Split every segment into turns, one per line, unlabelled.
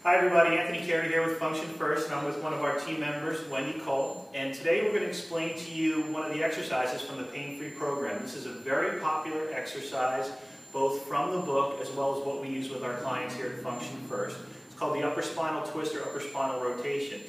Hi everybody, Anthony Carey here with Function First, and I'm with one of our team members, Wendy Cole. And today we're going to explain to you one of the exercises from the Pain-Free program. This is a very popular exercise, both from the book as well as what we use with our clients here at Function First. It's called the upper spinal twist or upper spinal rotation.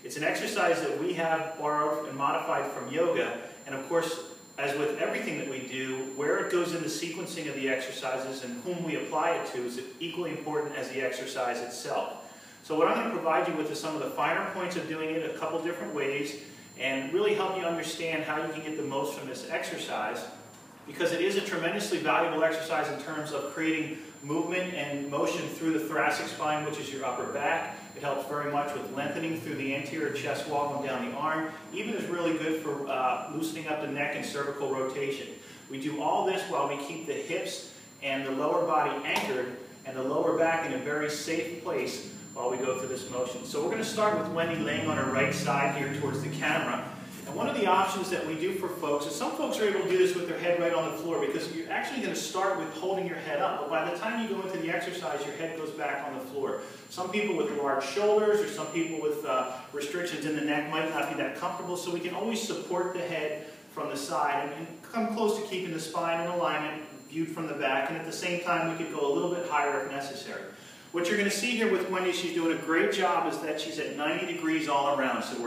It's an exercise that we have borrowed and modified from yoga, and of course, as with everything that we do, where it goes in the sequencing of the exercises and whom we apply it to is equally important as the exercise itself. So what I'm going to provide you with is some of the finer points of doing it a couple different ways and really help you understand how you can get the most from this exercise, because it is a tremendously valuable exercise in terms of creating movement and motion through the thoracic spine, which is your upper back. It helps very much with lengthening through the anterior chest wall and down the arm. Even is really good for loosening up the neck and cervical rotation. We do all this while we keep the hips and the lower body anchored and the lower back in a very safe place while we go through this motion. So we're going to start with Wendy laying on her right side here towards the camera. And one of the options that we do for folks is some folks are able to do this with their head right on the floor, because you're actually going to start with holding your head up. But by the time you go into the exercise, your head goes back on the floor. Some people with large shoulders or some people with restrictions in the neck might not be that comfortable, so we can always support the head from the side and come close to keeping the spine in alignment, viewed from the back. And at the same time, we could go a little bit higher if necessary. What you're going to see here with Wendy, she's doing a great job, is that she's at 90 degrees all around. So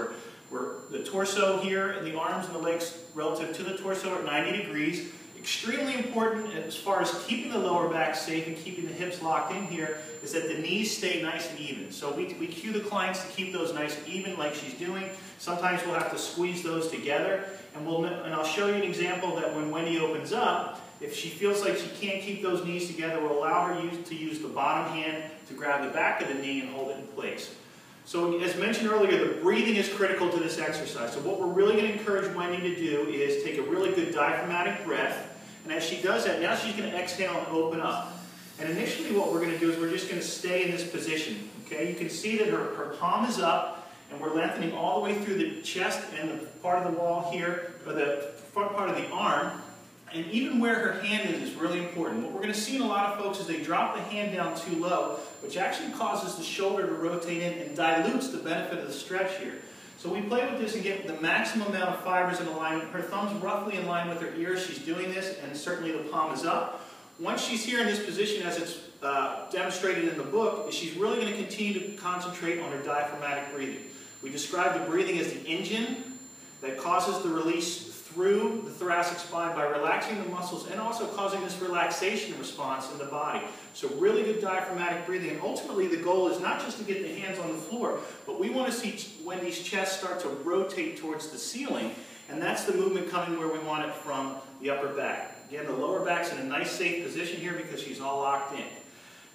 we're the torso here and the arms and the legs relative to the torso are 90 degrees. Extremely important as far as keeping the lower back safe and keeping the hips locked in here is that the knees stay nice and even. So we cue the clients to keep those nice and even like she's doing. Sometimes we'll have to squeeze those together, and I'll show you an example that when Wendy opens up, if she feels like she can't keep those knees together, we'll allow her to use the bottom hand to grab the back of the knee and hold it in place. So as mentioned earlier, the breathing is critical to this exercise. So what we're really going to encourage Wendy to do is take a really good diaphragmatic breath. And as she does that, now she's going to exhale and open up. And initially what we're going to do is we're just going to stay in this position. Okay? You can see that her palm is up, and we're lengthening all the way through the chest and the part of the wall here, or the front part of the arm. And even where her hand is really important. What we're going to see in a lot of folks is they drop the hand down too low, which actually causes the shoulder to rotate in and dilutes the benefit of the stretch here. So we play with this and get the maximum amount of fibers in alignment. Her thumb's roughly in line with her ears. She's doing this, and certainly the palm is up. Once she's here in this position, as it's demonstrated in the book, she's really going to continue to concentrate on her diaphragmatic breathing. We describe the breathing as the engine that causes the release through the thoracic spine by relaxing the muscles and also causing this relaxation response in the body. So really good diaphragmatic breathing. And ultimately the goal is not just to get the hands on the floor, but we want to see Wendy's chest start to rotate towards the ceiling, and that's the movement coming where we want it from the upper back. Again, the lower back's in a nice safe position here because she's all locked in.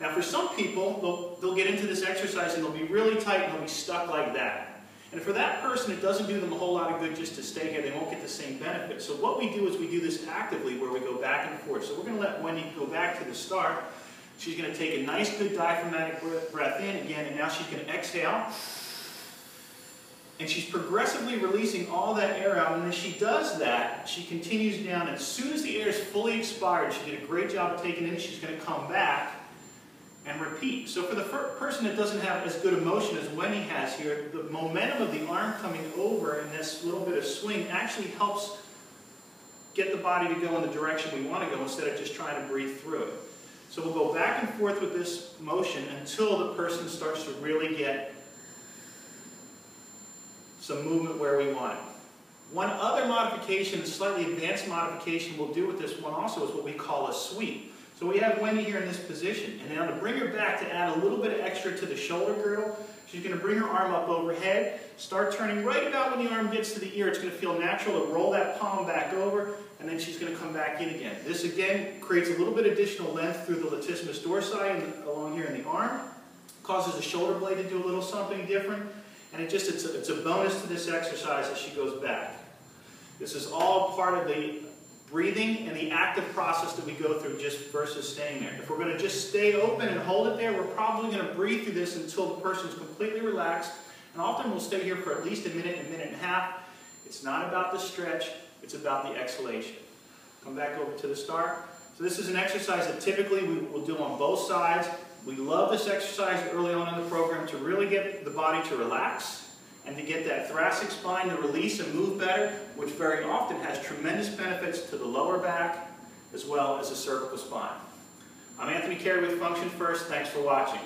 Now for some people, they'll get into this exercise and they'll be really tight and they'll be stuck like that. And for that person, it doesn't do them a whole lot of good just to stay here. They won't get the same benefit. So what we do is we do this actively where we go back and forth. So we're going to let Wendy go back to the start. She's going to take a nice, good diaphragmatic breath in again, and now she's going to exhale. And she's progressively releasing all that air out. And as she does that, she continues down. As soon as the air is fully expired, she did a great job of taking it in. She's going to come back and repeat. So for the person that doesn't have as good a motion as Wendy has here, the momentum of the arm coming over in this little bit of swing actually helps get the body to go in the direction we want to go instead of just trying to breathe through it. So we'll go back and forth with this motion until the person starts to really get some movement where we want it. One other modification, a slightly advanced modification we'll do with this one also, is what we call a sweep. So we have Wendy here in this position, and now to bring her back to add a little bit of extra to the shoulder girdle, she's going to bring her arm up overhead, start turning right about when the arm gets to the ear. It's going to feel natural to roll that palm back over, and then she's going to come back in again. This again creates a little bit additional length through the latissimus dorsi and along here in the arm, causes the shoulder blade to do a little something different, and it's a bonus to this exercise as she goes back. This is all part of the breathing and the active process that we go through just versus staying there. If we're going to just stay open and hold it there, we're probably going to breathe through this until the person's completely relaxed, and often we'll stay here for at least a minute and a half. It's not about the stretch, it's about the exhalation. Come back over to the start. So this is an exercise that typically we will do on both sides. We love this exercise early on in the program to really get the body to relax and to get that thoracic spine to release and move better, which very often has tremendous benefits to the lower back as well as the cervical spine. I'm Anthony Carey with Function First. Thanks for watching.